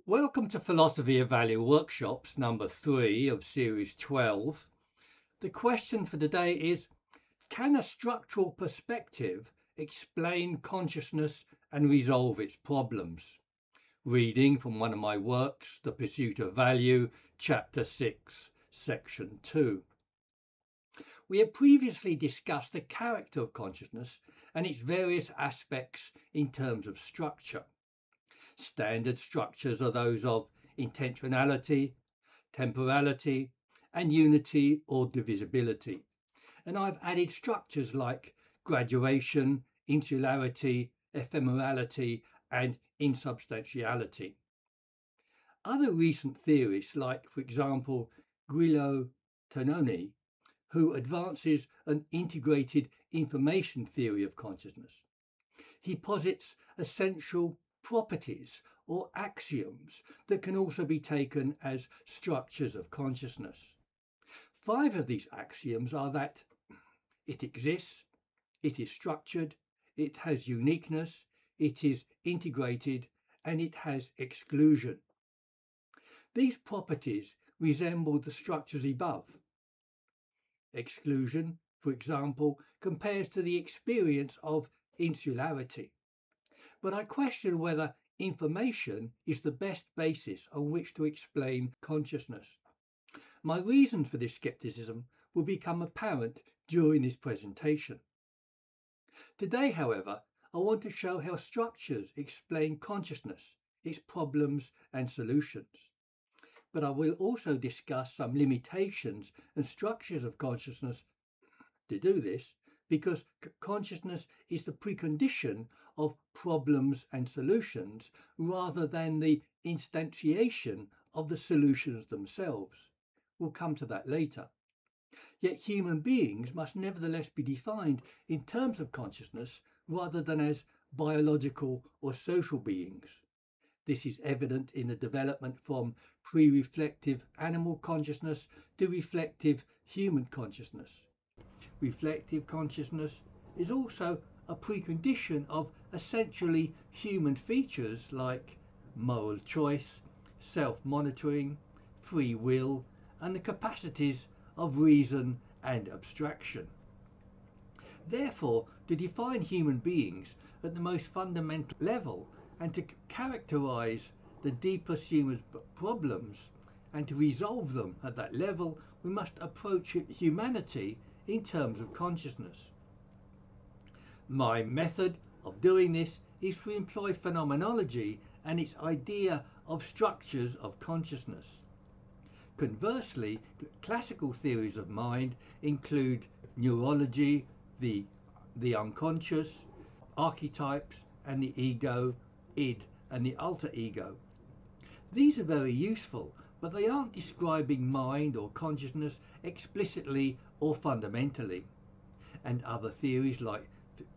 Welcome to Philosophy of Value Workshops number 3 of series 12. The question for today is, can a structural perspective explain consciousness and resolve its problems? Reading from one of my works, The Pursuit of Value, chapter 6, section 2. We have previously discussed the character of consciousness and its various aspects in terms of structure. Standard structures are those of intentionality, temporality, and unity or divisibility. And I've added structures like graduation, insularity, ephemerality, and insubstantiality. Other recent theorists, like, for example, Guido Tononi, who advances an integrated information theory of consciousness. He posits essential properties or axioms that can also be taken as structures of consciousness. 5 of these axioms are that it exists, it is structured, it has uniqueness, it is integrated, and it has exclusion. These properties resemble the structures above. Exclusion, for example, compares to the experience of insularity. But I question whether information is the best basis on which to explain consciousness. My reasons for this skepticism will become apparent during this presentation. Today, however, I want to show how structures explain consciousness, its problems and solutions. But I will also discuss some limitations and structures of consciousness to do this, because consciousness is the precondition of problems and solutions rather than the instantiation of the solutions themselves. We'll come to that later. Yet human beings must nevertheless be defined in terms of consciousness rather than as biological or social beings. This is evident in the development from pre-reflective animal consciousness to reflective human consciousness. Reflective consciousness is also a precondition of essentially human features like moral choice, self-monitoring, free will, and the capacities of reason and abstraction. Therefore, to define human beings at the most fundamental level and to characterize the deepest human problems and to resolve them at that level, we must approach humanity in terms of consciousness. My method of doing this is to employ phenomenology and its idea of structures of consciousness. Conversely, classical theories of mind include neurology, the unconscious, archetypes, and the ego, id, and the alter ego. These are very useful, but they aren't describing mind or consciousness explicitly or fundamentally. And other theories like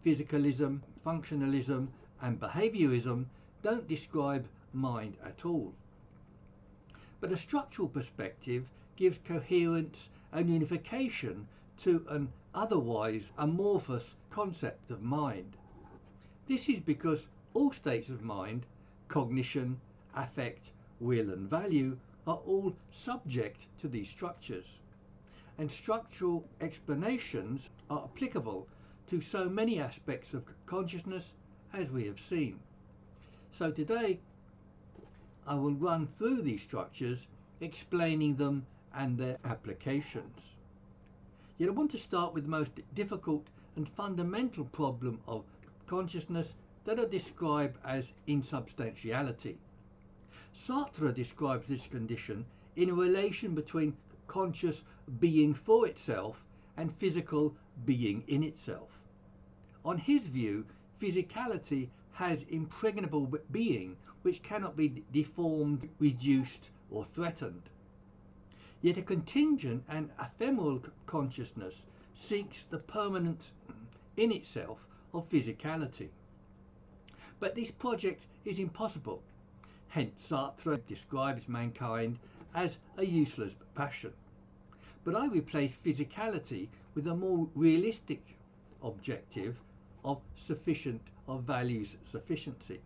physicalism, functionalism, and behaviorism don't describe mind at all. But a structural perspective gives coherence and unification to an otherwise amorphous concept of mind. This is because all states of mind, cognition, affect, will, and value, are all subject to these structures. And structural explanations are applicable to so many aspects of consciousness as we have seen. So today I will run through these structures, explaining them and their applications. Yet I want to start with the most difficult and fundamental problem of consciousness that are described as insubstantiality. Sartre describes this condition in a relation between conscious being for itself and physical being in itself. On his view, physicality has impregnable being which cannot be deformed, reduced, or threatened. Yet a contingent and ephemeral consciousness seeks the permanent in itself of physicality. But this project is impossible. Hence Sartre describes mankind as a useless passion. But I replace physicality with a more realistic objective of values sufficiency.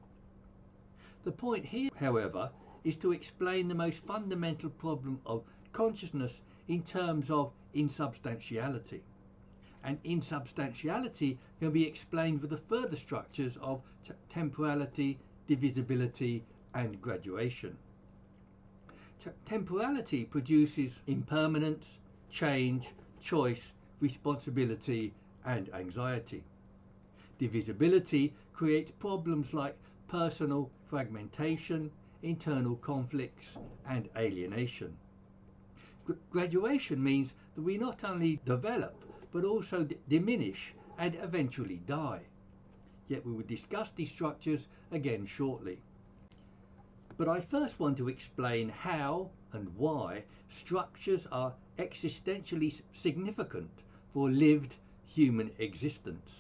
The point here, however, is to explain the most fundamental problem of consciousness in terms of insubstantiality. And insubstantiality can be explained with the further structures of temporality, divisibility, and graduation. Temporality produces impermanence, change, choice, responsibility, and anxiety. Divisibility creates problems like personal fragmentation, internal conflicts, and alienation. Graduation means that we not only develop but also diminish and eventually die. Yet we will discuss these structures again shortly. But I first want to explain how and why structures are existentially significant for lived human existence.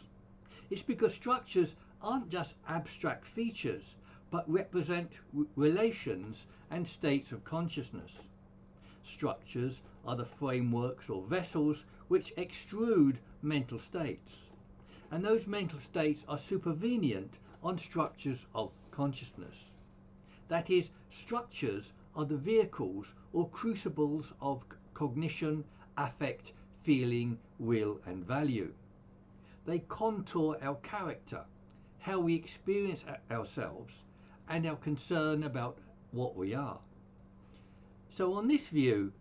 It's because structures aren't just abstract features, but represent relations and states of consciousness. Structures are the frameworks or vessels which extrude mental states, and those mental states are supervenient on structures of consciousness. That is, structures are the vehicles or crucibles of cognition, affect, feeling, will, and value. They contour our character, how we experience ourselves, and our concern about what we are. So on this view,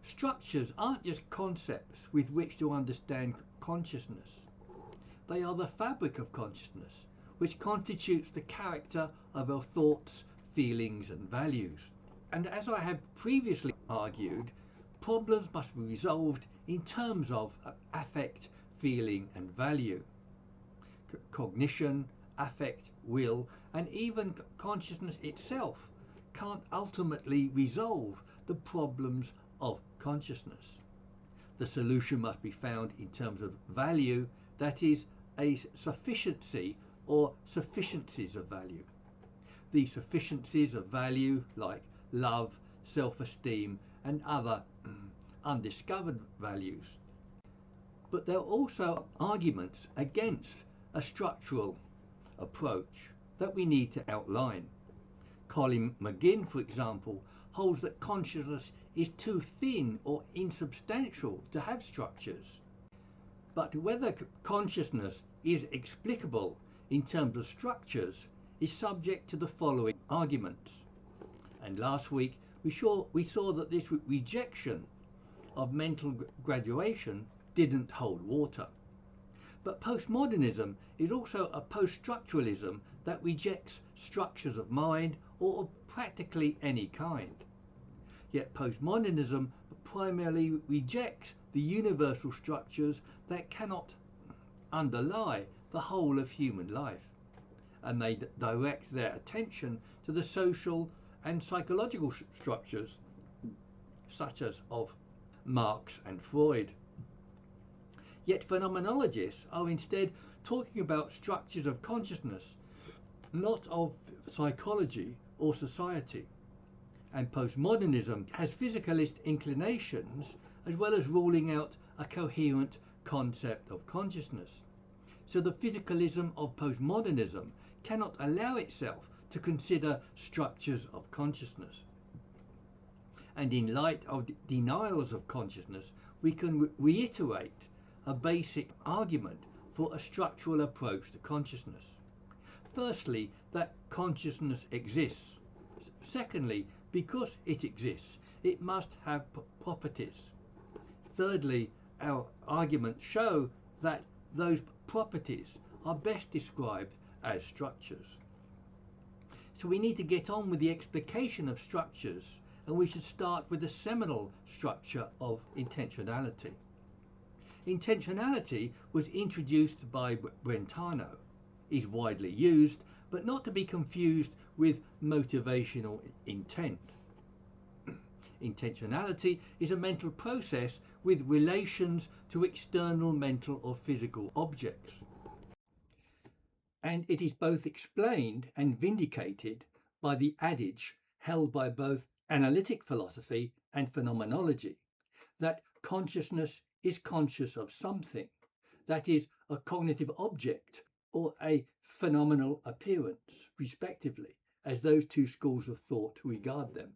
structures aren't just concepts with which to understand consciousness. They are the fabric of consciousness, which constitutes the character of our thoughts, feelings, and values. And as I have previously argued, problems must be resolved in terms of affect, feeling, and value. Cognition, affect, will, and even consciousness itself can't ultimately resolve the problems of consciousness. The solution must be found in terms of value, that is, a sufficiency or sufficiencies of value. These sufficiencies of value, like love, self-esteem, and other undiscovered values. But there are also arguments against a structural approach that we need to outline. Colin McGinn, for example, holds that consciousness is too thin or insubstantial to have structures. But whether consciousness is explicable in terms of structures is subject to the following arguments. And last week we saw that this rejection of mental graduation didn't hold water. But postmodernism is also a post-structuralism that rejects structures of mind or of practically any kind. Yet postmodernism primarily rejects the universal structures that cannot underlie the whole of human life, and they direct their attention to the social and psychological structures such as of Marx and Freud. Yet phenomenologists are instead talking about structures of consciousness, not of psychology or society. And postmodernism has physicalist inclinations as well as ruling out a coherent concept of consciousness. So the physicalism of postmodernism cannot allow itself to consider structures of consciousness. And in light of denials of consciousness, we can reiterate a basic argument for a structural approach to consciousness. Firstly, that consciousness exists. Secondly, because it exists, it must have properties. Thirdly, our arguments show that those properties are best described as structures. So we need to get on with the explication of structures, and we should start with the seminal structure of intentionality. Intentionality was introduced by Brentano, is widely used, but not to be confused with motivational intent. Intentionality is a mental process with relations to external mental or physical objects. And it is both explained and vindicated by the adage held by both analytic philosophy and phenomenology that consciousness is conscious of something, that is, a cognitive object or a phenomenal appearance, respectively, as those two schools of thought regard them.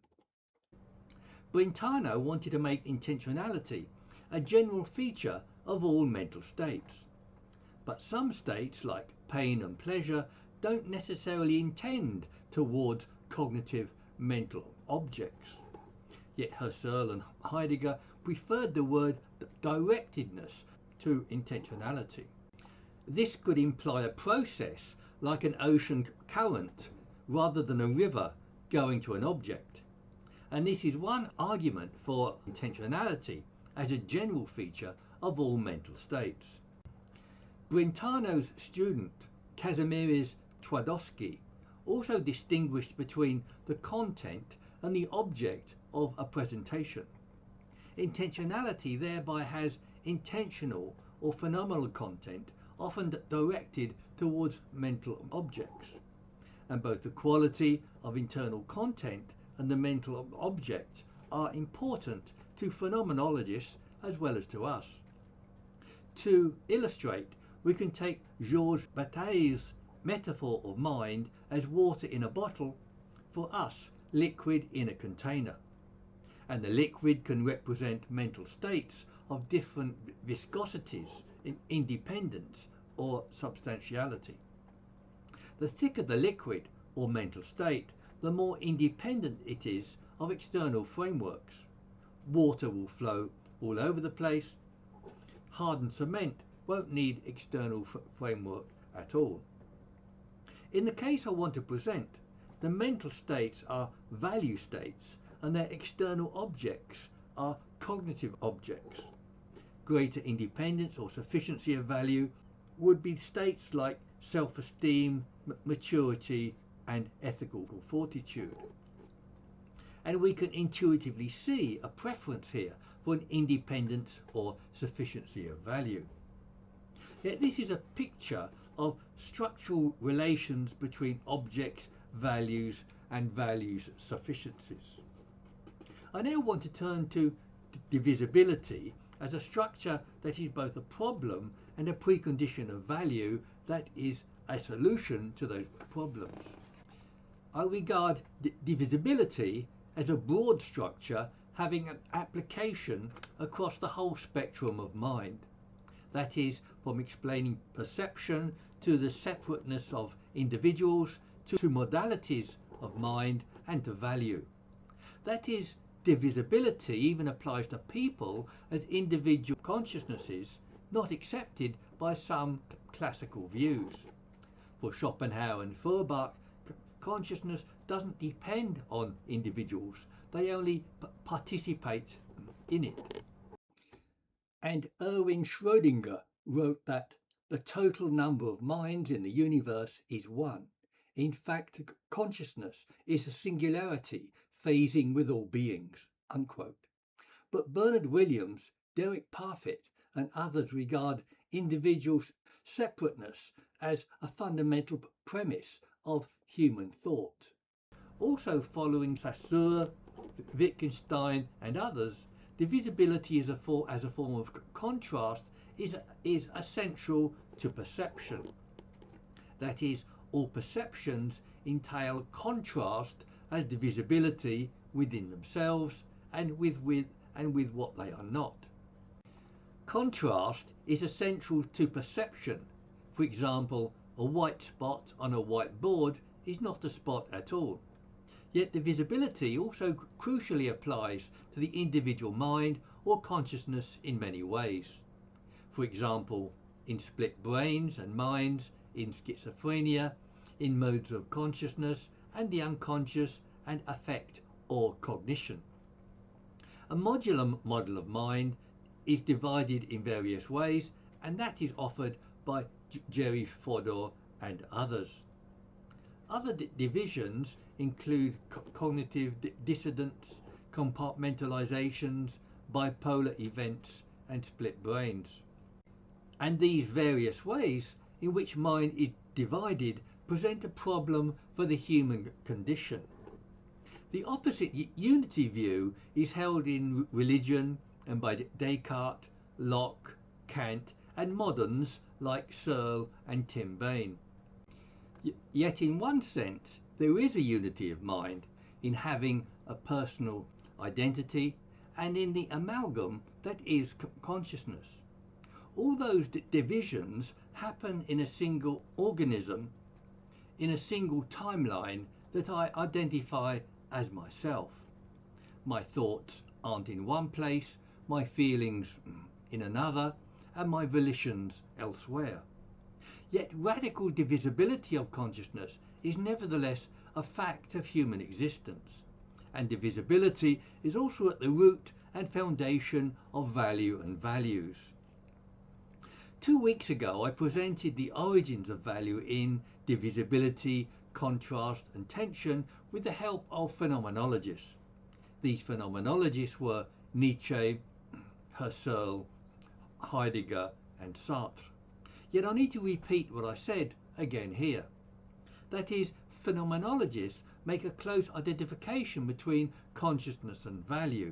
Brentano wanted to make intentionality a general feature of all mental states. But some states, like pain and pleasure, don't necessarily intend towards cognitive mental objects. Yet Husserl and Heidegger preferred the word directedness to intentionality. This could imply a process like an ocean current rather than a river going to an object. And this is one argument for intentionality as a general feature of all mental states. Brentano's student, Kazimierz Twardowski, also distinguished between the content and the object of a presentation. Intentionality thereby has intentional or phenomenal content, often directed towards mental objects. And both the quality of internal content and the mental object are important to phenomenologists as well as to us. To illustrate, we can take Georges Bataille's metaphor of mind as water in a bottle, for us liquid in a container. And the liquid can represent mental states of different viscosities, independence or substantiality. The thicker the liquid or mental state, the more independent it is of external frameworks. Water will flow all over the place. Hardened cement won't need external framework at all. In the case I want to present, the mental states are value states and their external objects are cognitive objects. Greater independence or sufficiency of value would be states like self-esteem, maturity and ethical fortitude. And we can intuitively see a preference here for an independence or sufficiency of value. Yet this is a picture of structural relations between objects, values and values sufficiencies. I now want to turn to divisibility as a structure that is both a problem and a precondition of value that is a solution to those problems. I regard divisibility as a broad structure having an application across the whole spectrum of mind. That is, from explaining perception to the separateness of individuals to modalities of mind and to value. That is, divisibility even applies to people as individual consciousnesses not accepted by some classical views. For Schopenhauer and Feuerbach, consciousness doesn't depend on individuals, they only participate in it. And Erwin Schrödinger wrote that the total number of minds in the universe is one. In fact, consciousness is a singularity phasing with all beings, unquote. But Bernard Williams, Derek Parfit and others regard individuals' separateness as a fundamental premise of human thought. Also following Saussure, Wittgenstein and others, divisibility as a form of contrast is essential to perception. That is, all perceptions entail contrast as divisibility within themselves and with what they are not. Contrast is essential to perception. For example, a white spot on a white board is not a spot at all. Yet divisibility also crucially applies to the individual mind or consciousness in many ways. For example, in split brains and minds, in schizophrenia, in modes of consciousness and the unconscious and affect or cognition. A modular model of mind is divided in various ways, and that is offered by Jerry Fodor and others. Other divisions include cognitive dissidence, compartmentalizations, bipolar events and split brains. And these various ways in which mind is divided present a problem for the human condition. The opposite unity view is held in religion and by Descartes, Locke, Kant and moderns like Searle and Tim Bain. Yet in one sense there is a unity of mind in having a personal identity and in the amalgam that is consciousness. All those divisions happen in a single organism, in a single timeline that I identify as myself. My thoughts aren't in one place, my feelings in another, and my volitions elsewhere. Yet radical divisibility of consciousness is nevertheless a fact of human existence, and divisibility is also at the root and foundation of value and values. 2 weeks ago I presented the origins of value in divisibility, contrast and tension with the help of phenomenologists. These phenomenologists were Nietzsche, Husserl, Heidegger and Sartre. Yet I need to repeat what I said again here. That is, phenomenologists make a close identification between consciousness and value.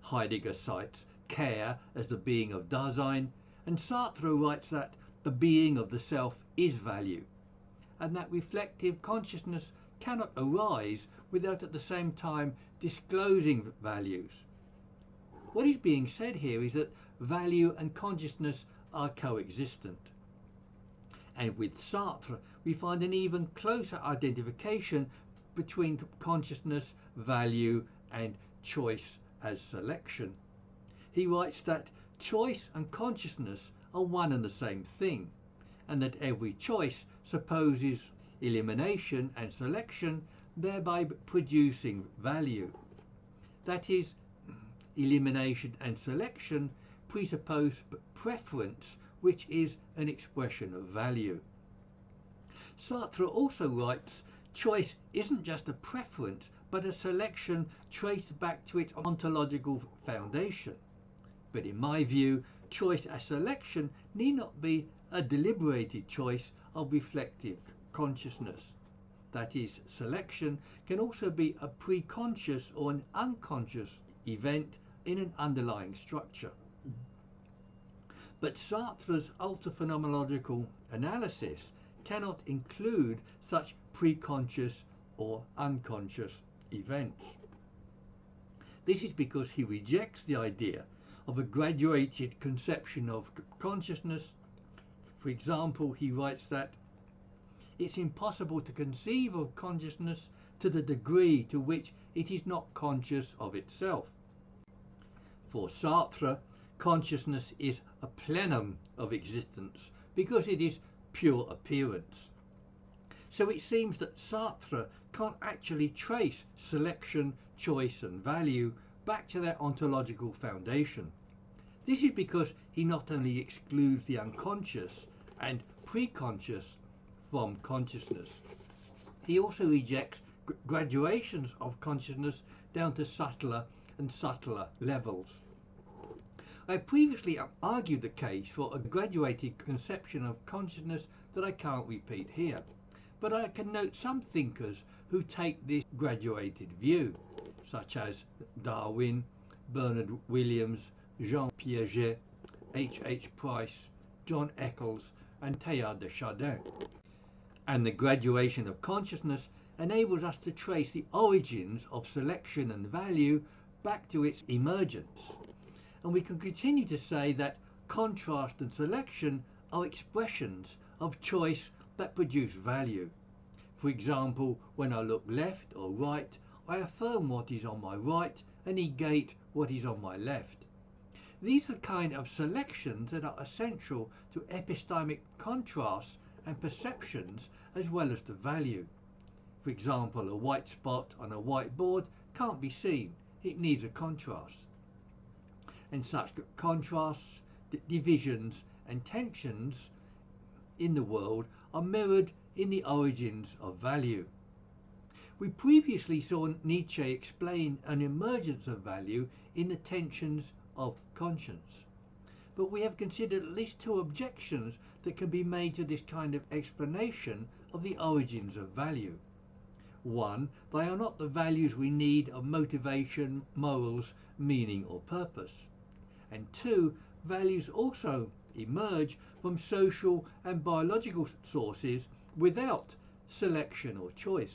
Heidegger cites care as the being of Dasein, and Sartre writes that the being of the self is value, and that reflective consciousness cannot arise without at the same time disclosing values. What is being said here is that value and consciousness are coexistent. And with Sartre, we find an even closer identification between consciousness, value, and choice as selection. He writes that choice and consciousness are one and the same thing, and that every choice supposes elimination and selection, thereby producing value. That is, elimination and selection presuppose preference, which is an expression of value. Sartre also writes, choice isn't just a preference, but a selection traced back to its ontological foundation. But in my view, choice as selection need not be a deliberated choice of reflective consciousness. That is, selection can also be a preconscious or an unconscious event in an underlying structure. But Sartre's ultra-phenomenological analysis cannot include such preconscious or unconscious events. This is because he rejects the idea of a graduated conception of consciousness. For example, he writes that it's impossible to conceive of consciousness to the degree to which it is not conscious of itself. For Sartre, consciousness is a plenum of existence because it is pure appearance. So it seems that Sartre can't actually trace selection, choice and value back to their ontological foundation. This is because he not only excludes the unconscious and preconscious from consciousness, he also rejects graduations of consciousness down to subtler and subtler levels. I previously argued the case for a graduated conception of consciousness that I can't repeat here, but I can note some thinkers who take this graduated view, such as Darwin, Bernard Williams, Jean Piaget, H. Price, John Eccles and Teilhard de Chardin. And the graduation of consciousness enables us to trace the origins of selection and value back to its emergence. And we can continue to say that contrast and selection are expressions of choice that produce value. For example, when I look left or right, I affirm what is on my right and negate what is on my left. These are the kind of selections that are essential to epistemic contrasts and perceptions as well as the value. For example, a white spot on a whiteboard can't be seen, it needs a contrast. And such contrasts, divisions and tensions in the world are mirrored in the origins of value. We previously saw Nietzsche explain an emergence of value in the tensions of conscience. But we have considered at least two objections that can be made to this kind of explanation of the origins of value. One, they are not the values we need of motivation, morals, meaning or purpose. And two, values also emerge from social and biological sources without selection or choice.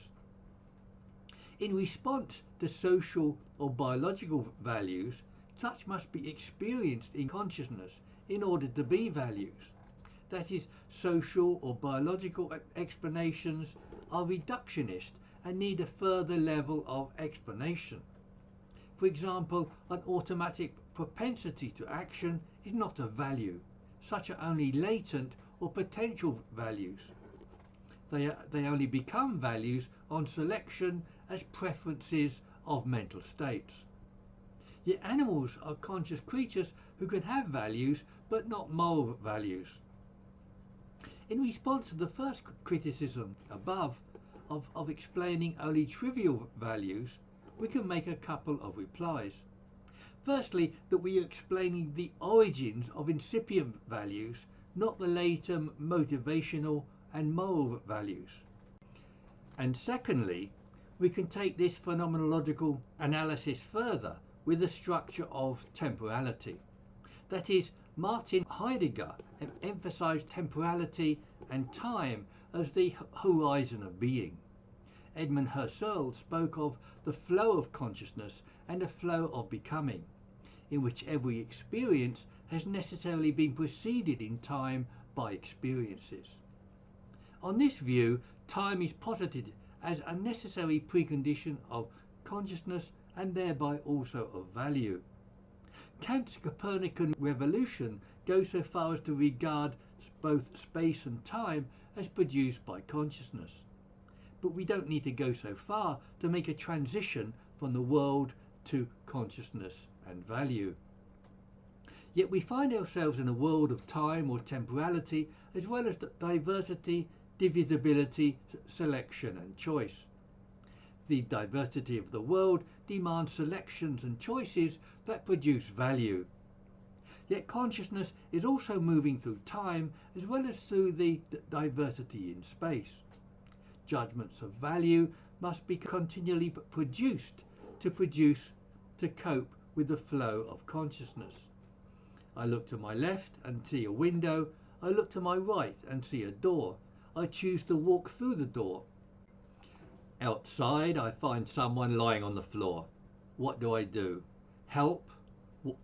In response to social or biological values, such must be experienced in consciousness in order to be values. That is, social or biological explanations are reductionist and need a further level of explanation. For example, an automatic propensity to action is not a value. Such are only latent or potential values. They only become values on selection as preferences of mental states. Yet animals are conscious creatures who can have values but not moral values. In response to the first criticism above of explaining only trivial values, we can make a couple of replies. Firstly, that we are explaining the origins of incipient values, not the later motivational and moral values. And secondly, we can take this phenomenological analysis further with the structure of temporality. That is, Martin Heidegger emphasized temporality and time as the horizon of being. Edmund Husserl spoke of the flow of consciousness and a flow of becoming, in which every experience has necessarily been preceded in time by experiences. On this view, time is posited as a necessary precondition of consciousness and thereby also of value. Kant's Copernican revolution goes so far as to regard both space and time as produced by consciousness. But we don't need to go so far to make a transition from the world to consciousness and value. Yet we find ourselves in a world of time or temporality, as well as diversity, divisibility, selection and choice. The diversity of the world demands selections and choices that produce value. Yet consciousness is also moving through time as well as through the diversity in space. Judgments of value must be continually produced to cope with the flow of consciousness. I look to my left and see a window. I look to my right and see a door. I choose to walk through the door. Outside, I find someone lying on the floor. What do? Help,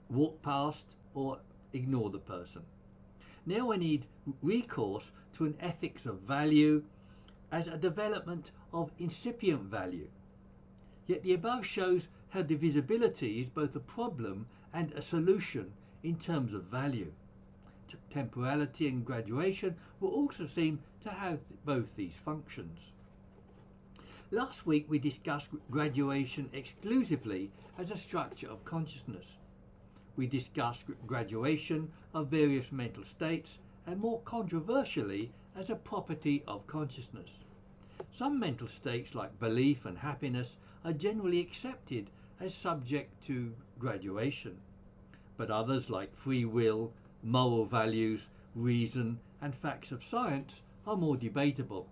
walk past, or ignore the person? Now I need recourse to an ethics of value as a development of incipient value. Yet the above shows how divisibility is both a problem and a solution in terms of value. Temporality and graduation will also seem to have both these functions. Last week we discussed graduation exclusively as a structure of consciousness. We discussed graduation of various mental states and more controversially as a property of consciousness. Some mental states like belief and happiness are generally accepted as subject to graduation, but others like free will, moral values, reason and facts of science are more debatable.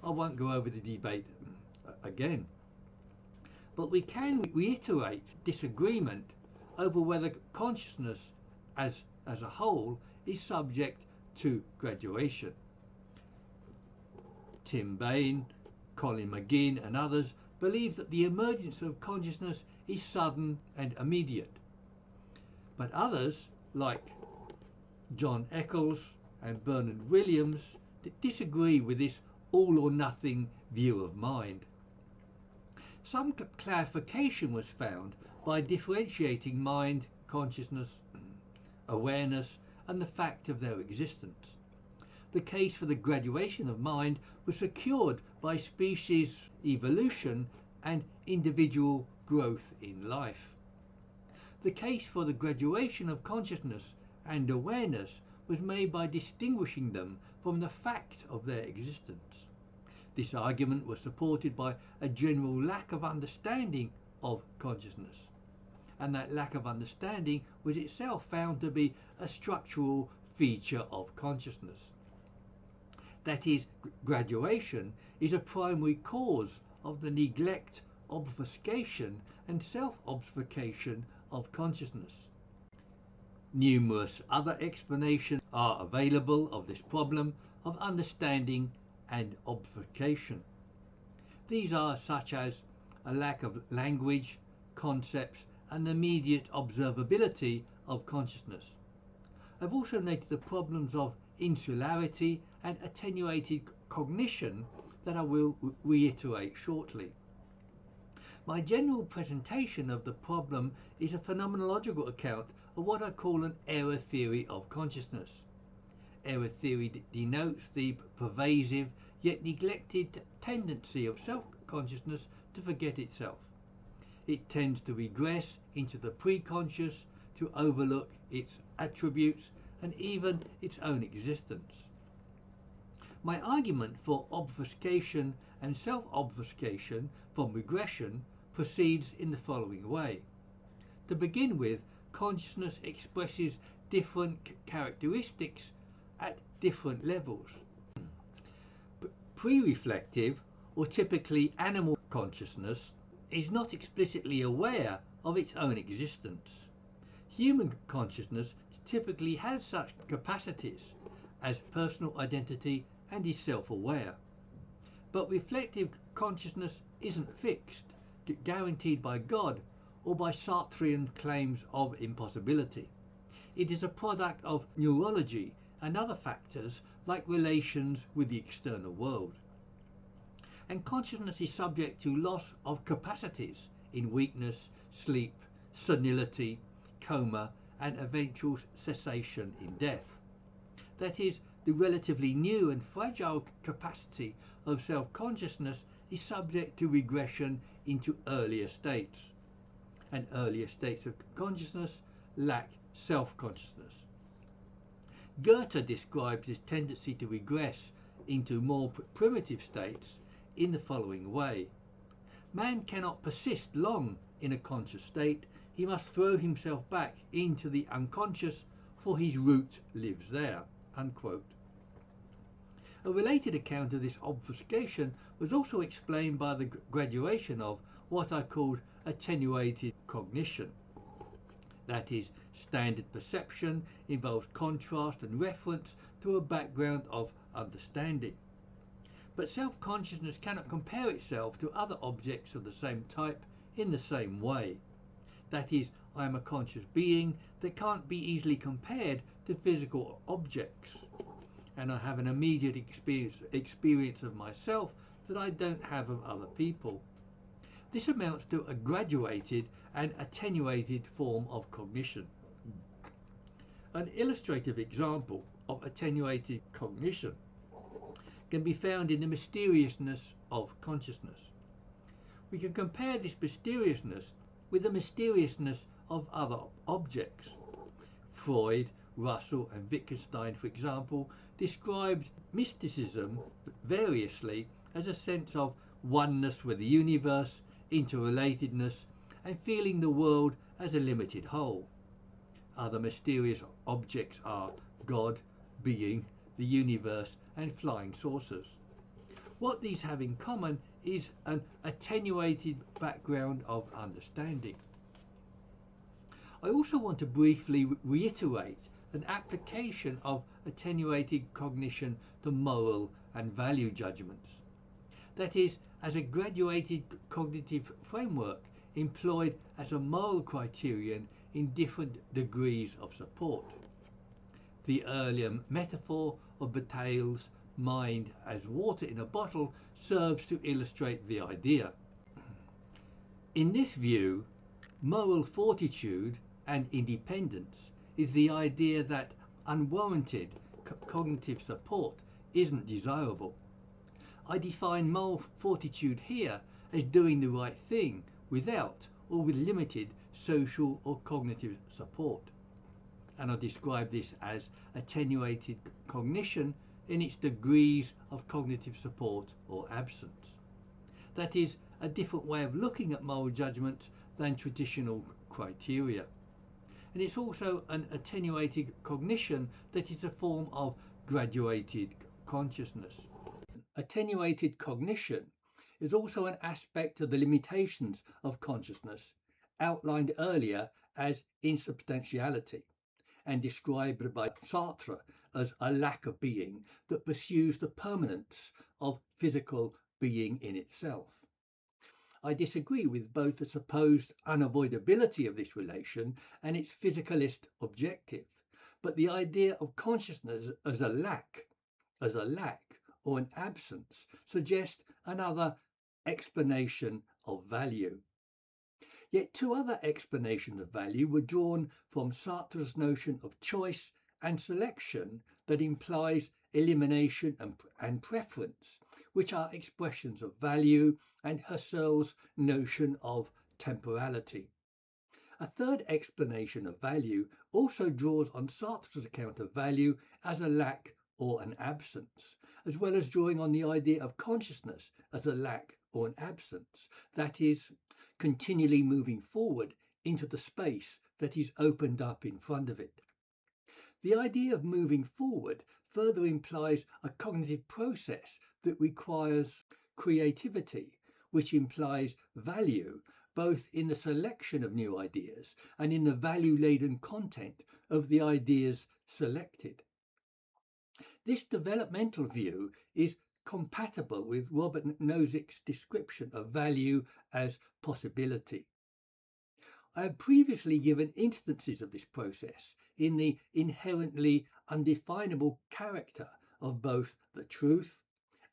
I won't go over the debate again. But we can reiterate disagreement over whether consciousness as a whole is subject to graduation. Tim Bain, Colin McGinn and others believe that the emergence of consciousness is sudden and immediate. But others, like John Eccles and Bernard Williams, disagree with this all or nothing view of mind. Some clarification was found by differentiating mind, consciousness, awareness and the fact of their existence. The case for the graduation of mind was secured by species evolution and individual growth in life. The case for the graduation of consciousness and awareness was made by distinguishing them from the fact of their existence. This argument was supported by a general lack of understanding of consciousness, and that lack of understanding was itself found to be a structural feature of consciousness. That is, graduation is a primary cause of the neglect, obfuscation and self-obfuscation of consciousness. Numerous other explanations are available of this problem of understanding and obfuscation. These are such as a lack of language, concepts, and immediate observability of consciousness. I've also noted the problems of insularity and attenuated cognition that I will reiterate shortly. My general presentation of the problem is a phenomenological account of what I call an error theory of consciousness. Error theory denotes the pervasive yet neglected tendency of self-consciousness to forget itself. It tends to regress into the preconscious, to overlook its attributes and even its own existence. My argument for obfuscation and self-obfuscation from regression proceeds in the following way. To begin with, consciousness expresses different characteristics at different levels. Pre-reflective, or typically animal consciousness, is not explicitly aware of its own existence. Human consciousness typically has such capacities as personal identity and is self-aware. But reflective consciousness isn't fixed, guaranteed by God or by Sartrean claims of impossibility. It is a product of neurology and other factors like relations with the external world. And consciousness is subject to loss of capacities in weakness, sleep, senility, coma, and eventual cessation in death. That is, the relatively new and fragile capacity of self-consciousness is subject to regression into earlier states, and earlier states of consciousness lack self-consciousness. Goethe describes this tendency to regress into more primitive states in the following way. Man cannot persist long in a conscious state. He must throw himself back into the unconscious, for his root lives there. Unquote. A related account of this obfuscation was also explained by the graduation of what I called attenuated cognition. That is, standard perception involves contrast and reference to a background of understanding. But self-consciousness cannot compare itself to other objects of the same type in the same way. That is, I am a conscious being that can't be easily compared to physical objects, and I have an immediate experience of myself that I don't have of other people. This amounts to a graduated and attenuated form of cognition. An illustrative example of attenuated cognition can be found in the mysteriousness of consciousness. We can compare this mysteriousness with the mysteriousness of other objects. Freud, Russell and Wittgenstein, for example, described mysticism variously as a sense of oneness with the universe, interrelatedness, and feeling the world as a limited whole. Other mysterious objects are God, being, the universe, and flying saucers. What these have in common is an attenuated background of understanding. I also want to briefly reiterate an application of attenuated cognition to moral and value judgments. That is, as a graduated cognitive framework employed as a moral criterion in different degrees of support. The earlier metaphor of Bataille's mind as water in a bottle serves to illustrate the idea. In this view, moral fortitude and independence is the idea that unwarranted cognitive support isn't desirable. I define moral fortitude here as doing the right thing without or with limited social or cognitive support. And I describe this as attenuated cognition in its degrees of cognitive support or absence. That is a different way of looking at moral judgments than traditional criteria. And it's also an attenuated cognition that is a form of graduated consciousness. Attenuated cognition is also an aspect of the limitations of consciousness outlined earlier as insubstantiality, and described by Sartre as a lack of being that pursues the permanence of physical being in itself. I disagree with both the supposed unavoidability of this relation and its physicalist objective, but the idea of consciousness as a lack or an absence suggests another explanation of value. Yet two other explanations of value were drawn from Sartre's notion of choice and selection that implies elimination and preference, which are expressions of value, and Husserl's notion of temporality. A third explanation of value also draws on Sartre's account of value as a lack or an absence, as well as drawing on the idea of consciousness as a lack or an absence, that is, continually moving forward into the space that is opened up in front of it. The idea of moving forward further implies a cognitive process that requires creativity, which implies value both in the selection of new ideas and in the value-laden content of the ideas selected. This developmental view is compatible with Robert Nozick's description of value as possibility. I have previously given instances of this process in the inherently undefinable character of both the truth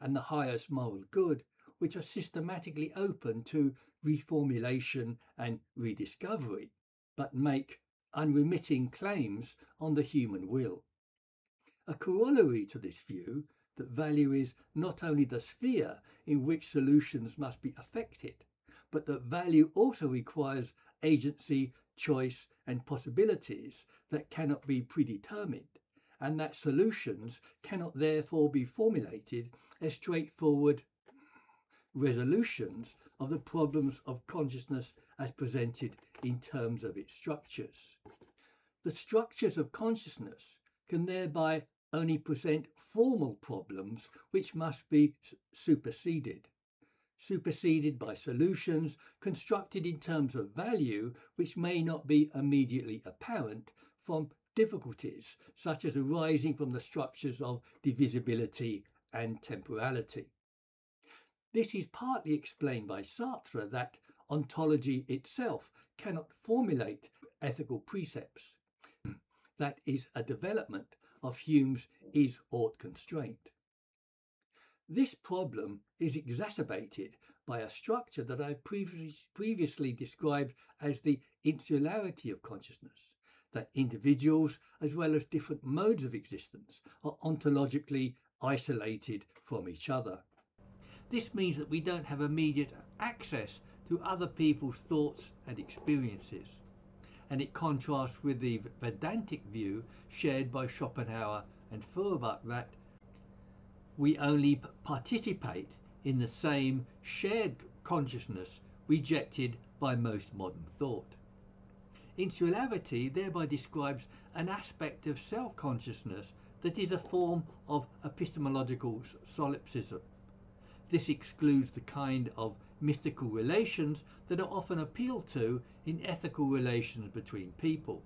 and the highest moral good, which are systematically open to reformulation and rediscovery, but make unremitting claims on the human will. A corollary to this view, that value is not only the sphere in which solutions must be affected, but that value also requires agency, choice, and possibilities that cannot be predetermined, and that solutions cannot therefore be formulated as straightforward resolutions of the problems of consciousness as presented in terms of its structures. The structures of consciousness can thereby only present formal problems which must be superseded by solutions constructed in terms of value which may not be immediately apparent from difficulties such as arising from the structures of divisibility and temporality. This is partly explained by Sartre that ontology itself cannot formulate ethical precepts. That is a development of Hume's is-ought constraint. This problem is exacerbated by a structure that I previously described as the insularity of consciousness, that individuals, as well as different modes of existence, are ontologically isolated from each other. This means that we don't have immediate access to other people's thoughts and experiences, and it contrasts with the Vedantic view shared by Schopenhauer and Feuerbach that we only participate in the same shared consciousness rejected by most modern thought. Insularity thereby describes an aspect of self-consciousness that is a form of epistemological solipsism. This excludes the kind of mystical relations that are often appealed to in ethical relations between people.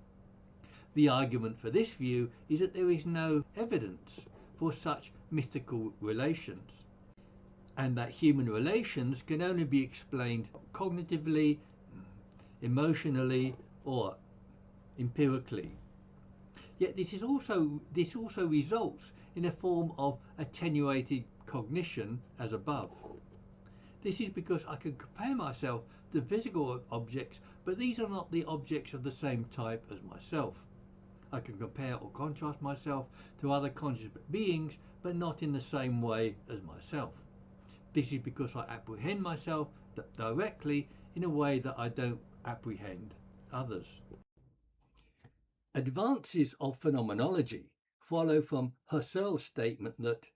The argument for this view is that there is no evidence for such mystical relations, and that human relations can only be explained cognitively, emotionally, or empirically. Yet this also results in a form of attenuated cognition as above. This is because I can compare myself to physical objects, but these are not the objects of the same type as myself. I can compare or contrast myself to other conscious beings, but not in the same way as myself. This is because I apprehend myself directly in a way that I don't apprehend others. Advances of phenomenology follow from Husserl's statement that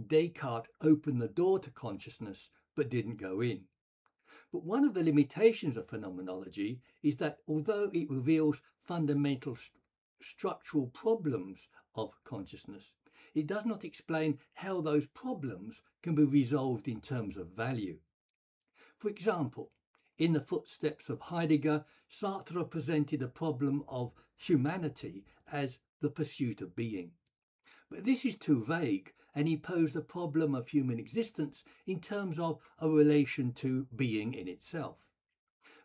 Descartes opened the door to consciousness but didn't go in. But one of the limitations of phenomenology is that although it reveals fundamental structural problems of consciousness, it does not explain how those problems can be resolved in terms of value. For example, in the Footsteps of Heidegger, Sartre presented the problem of humanity as the pursuit of being. But this is too vague, and he posed the problem of human existence in terms of a relation to being in itself.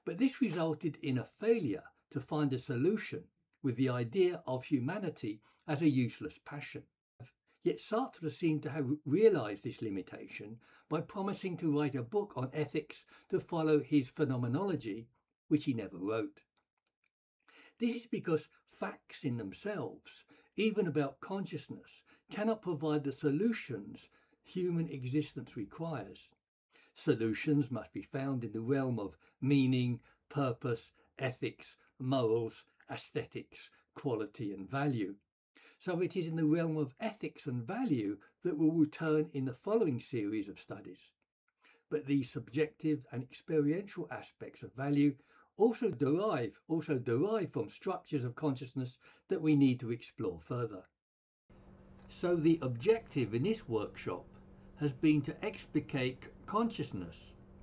But this resulted in a failure to find a solution with the idea of humanity as a useless passion. Yet Sartre seemed to have realized this limitation by promising to write a book on ethics to follow his phenomenology, which he never wrote. This is because facts in themselves, even about consciousness, cannot provide the solutions human existence requires. Solutions must be found in the realm of meaning, purpose, ethics, morals, aesthetics, quality, and value. So it is in the realm of ethics and value that we'll return in the following series of studies. But these subjective and experiential aspects of value also derive from structures of consciousness that we need to explore further. So the objective in this workshop has been to explicate consciousness,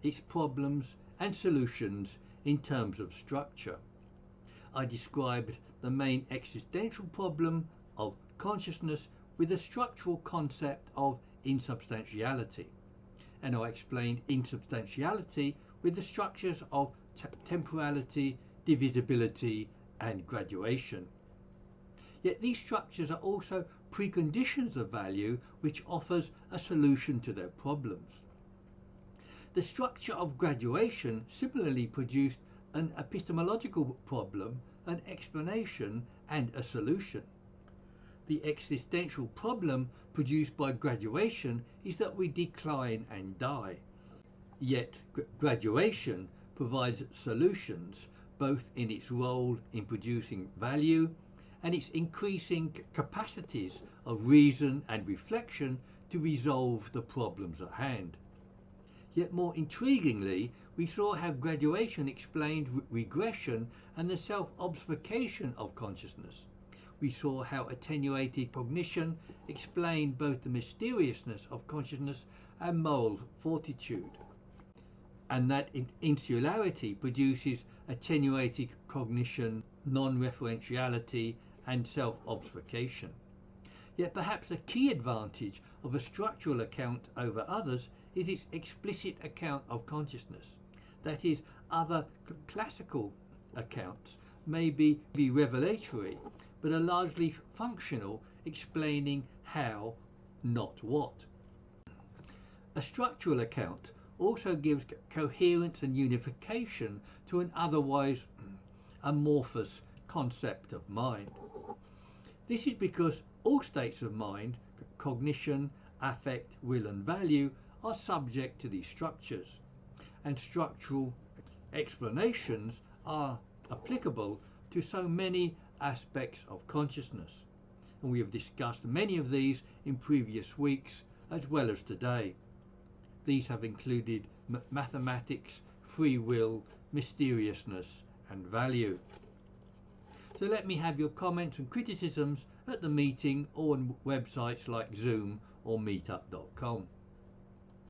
its problems and solutions in terms of structure. I described the main existential problem of consciousness with the structural concept of insubstantiality, and I explained insubstantiality with the structures of temporality, divisibility, and graduation. Yet these structures are also preconditions of value which offers a solution to their problems. The structure of graduation similarly produced an epistemological problem, an explanation, and a solution. The existential problem produced by graduation is that we decline and die. Yet graduation provides solutions both in its role in producing value and its increasing capacities of reason and reflection to resolve the problems at hand. Yet more intriguingly, we saw how graduation explained regression and the self-obfuscation of consciousness. We saw how attenuated cognition explained both the mysteriousness of consciousness and moral fortitude, and that insularity produces attenuated cognition, non-referentiality, and self-obfuscation. Yet perhaps the key advantage of a structural account over others is its explicit account of consciousness. That is, other classical accounts may be revelatory, but are largely functional, explaining how, not what. A structural account also gives coherence and unification to an otherwise amorphous concept of mind. This is because all states of mind, cognition, affect, will, and value, are subject to these structures, and structural explanations are applicable to so many aspects of consciousness. And we have discussed many of these in previous weeks as well as today. These have included mathematics, free will, mysteriousness, and value. So let me have your comments and criticisms at the meeting or on websites like Zoom or meetup.com.